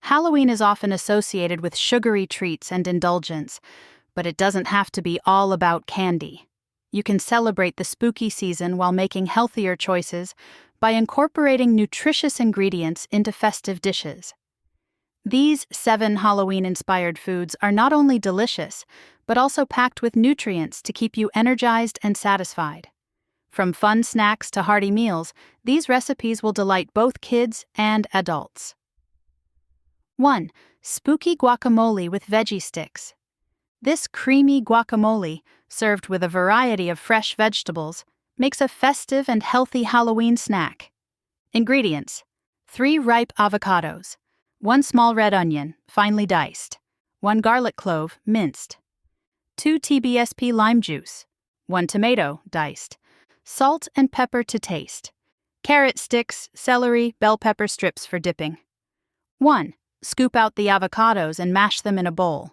Halloween is often associated with sugary treats and indulgence, but it doesn't have to be all about candy. You can celebrate the spooky season while making healthier choices by incorporating nutritious ingredients into festive dishes. These 7 Halloween-inspired foods are not only delicious, but also packed with nutrients to keep you energized and satisfied. From fun snacks to hearty meals, these recipes will delight both kids and adults. 1. Spooky guacamole with veggie sticks. This creamy guacamole, served with a variety of fresh vegetables, makes a festive and healthy Halloween snack. Ingredients: 3 ripe avocados, 1 small red onion, finely diced, 1 garlic clove, minced, 2 TBSP lime juice, 1 tomato, diced, salt and pepper to taste, carrot sticks, celery, bell pepper strips for dipping. 1. Scoop out the avocados and mash them in a bowl.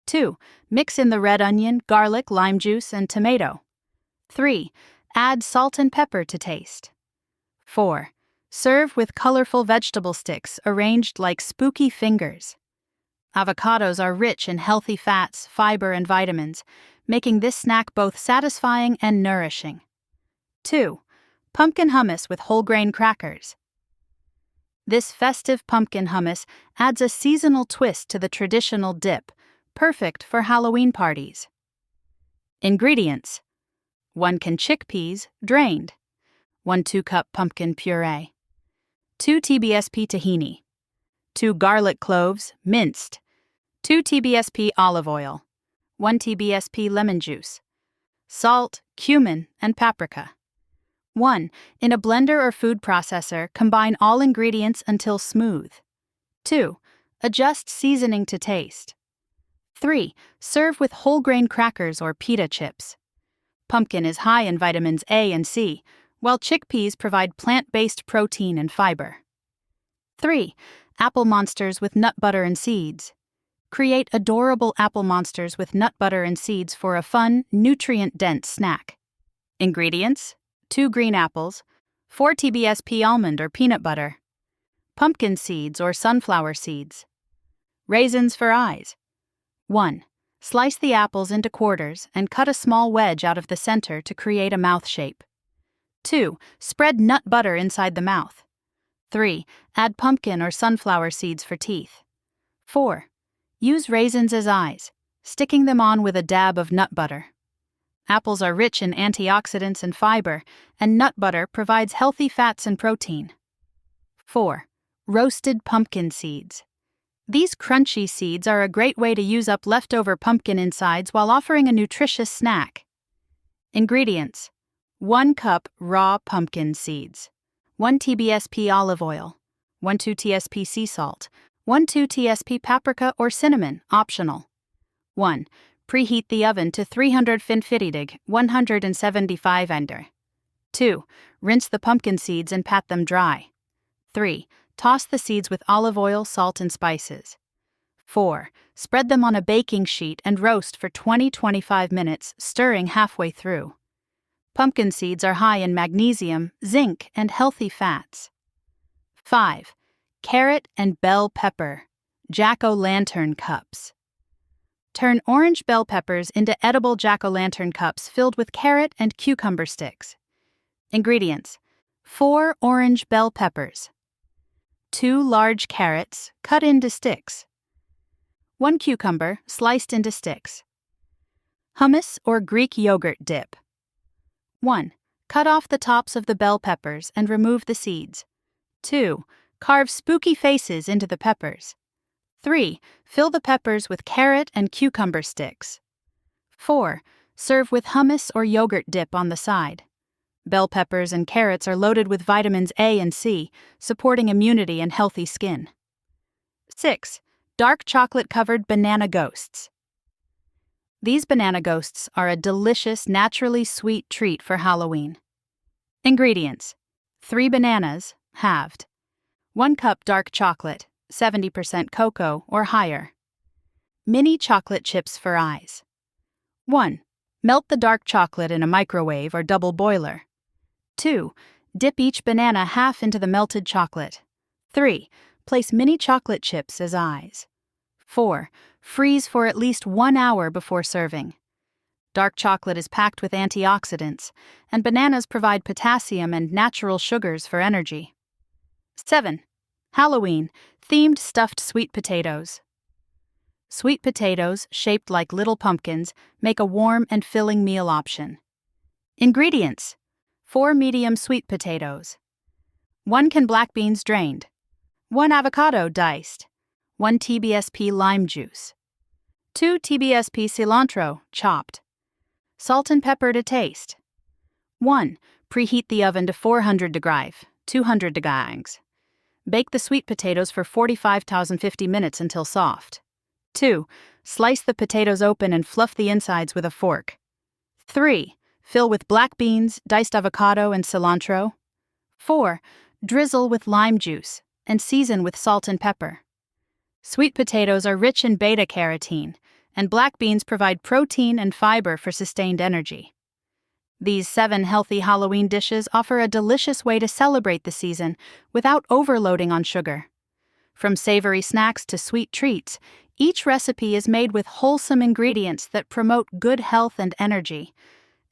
2. Mix in the red onion, garlic, lime juice, and tomato. 3. Add salt and pepper to taste. 4. Serve with colorful vegetable sticks arranged like spooky fingers. Avocados are rich in healthy fats, fiber, and vitamins, making this snack both satisfying and nourishing. 2. Pumpkin hummus with whole grain crackers. This festive pumpkin hummus adds a seasonal twist to the traditional dip, perfect for Halloween parties. Ingredients: 1 can chickpeas, drained, 1 2-cup pumpkin puree, 2 TBSP tahini, 2 garlic cloves, minced, 2 TBSP olive oil, 1 TBSP lemon juice, salt, cumin, and paprika. 1. In a blender or food processor, combine all ingredients until smooth. 2. Adjust seasoning to taste. 3. Serve with whole grain crackers or pita chips. Pumpkin is high in vitamins A and C, while chickpeas provide plant-based protein and fiber. 3. Apple monsters with nut butter and seeds. Create adorable apple monsters with nut butter and seeds for a fun, nutrient-dense snack. Ingredients: 2 green apples, 4 TBSP almond or peanut butter, pumpkin seeds or sunflower seeds, raisins for eyes. 1. Slice the apples into quarters and cut a small wedge out of the center to create a mouth shape. 2. Spread nut butter inside the mouth. 3. Add pumpkin or sunflower seeds for teeth. 4. Use raisins as eyes, sticking them on with a dab of nut butter. Apples are rich in antioxidants and fiber, and nut butter provides healthy fats and protein. 4. Roasted pumpkin seeds. These crunchy seeds are a great way to use up leftover pumpkin insides while offering a nutritious snack. Ingredients: 1 cup raw pumpkin seeds, 1 TBSP olive oil, 1 2 TSP sea salt, 1 2 TSP paprika or cinnamon, optional. 1. Preheat the oven to 350 175 under. 2. Rinse the pumpkin seeds and pat them dry. 3. Toss the seeds with olive oil, salt, and spices. 4. Spread them on a baking sheet and roast for 20-25 minutes, stirring halfway through. Pumpkin seeds are high in magnesium, zinc, and healthy fats. 5. Carrot and bell pepper, jack-o'-lantern cups. Turn orange bell peppers into edible jack-o'-lantern cups filled with carrot and cucumber sticks. Ingredients: 4 orange bell peppers, 2 large carrots cut into sticks, 1 cucumber sliced into sticks. Hummus or Greek yogurt dip. 1. Cut off the tops of the bell peppers and remove the seeds. 2. Carve spooky faces into the peppers. 3. Fill the peppers with carrot and cucumber sticks. 4. Serve with hummus or yogurt dip on the side. Bell peppers and carrots are loaded with vitamins A and C, supporting immunity and healthy skin. 6. Dark chocolate-covered banana ghosts. These banana ghosts are a delicious, naturally sweet treat for Halloween. Ingredients: 3 bananas, halved, 1 cup dark chocolate, 70% cocoa or higher. Mini chocolate chips for eyes. 1. Melt the dark chocolate in a microwave or double boiler. 2. Dip each banana half into the melted chocolate. 3. Place mini chocolate chips as eyes. 4. Freeze for at least 1 hour before serving. Dark chocolate is packed with antioxidants, and bananas provide potassium and natural sugars for energy. 7. Halloween, themed stuffed sweet potatoes. Sweet potatoes, shaped like little pumpkins, make a warm and filling meal option. Ingredients: 4 medium sweet potatoes, 1 can black beans drained, 1 avocado diced, 1 TBSP lime juice, 2 TBSP cilantro chopped, salt and pepper to taste. 1. Preheat the oven to 400 degrees, 200 degrees. Bake the sweet potatoes for 45-50 minutes until soft. 2. Slice the potatoes open and fluff the insides with a fork. 3. Fill with black beans, diced avocado, and cilantro. 4. Drizzle with lime juice and season with salt and pepper. Sweet potatoes are rich in beta-carotene, and black beans provide protein and fiber for sustained energy. These 7 healthy Halloween dishes offer a delicious way to celebrate the season without overloading on sugar. From savory snacks to sweet treats, each recipe is made with wholesome ingredients that promote good health and energy.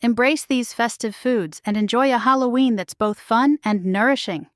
Embrace these festive foods and enjoy a Halloween that's both fun and nourishing.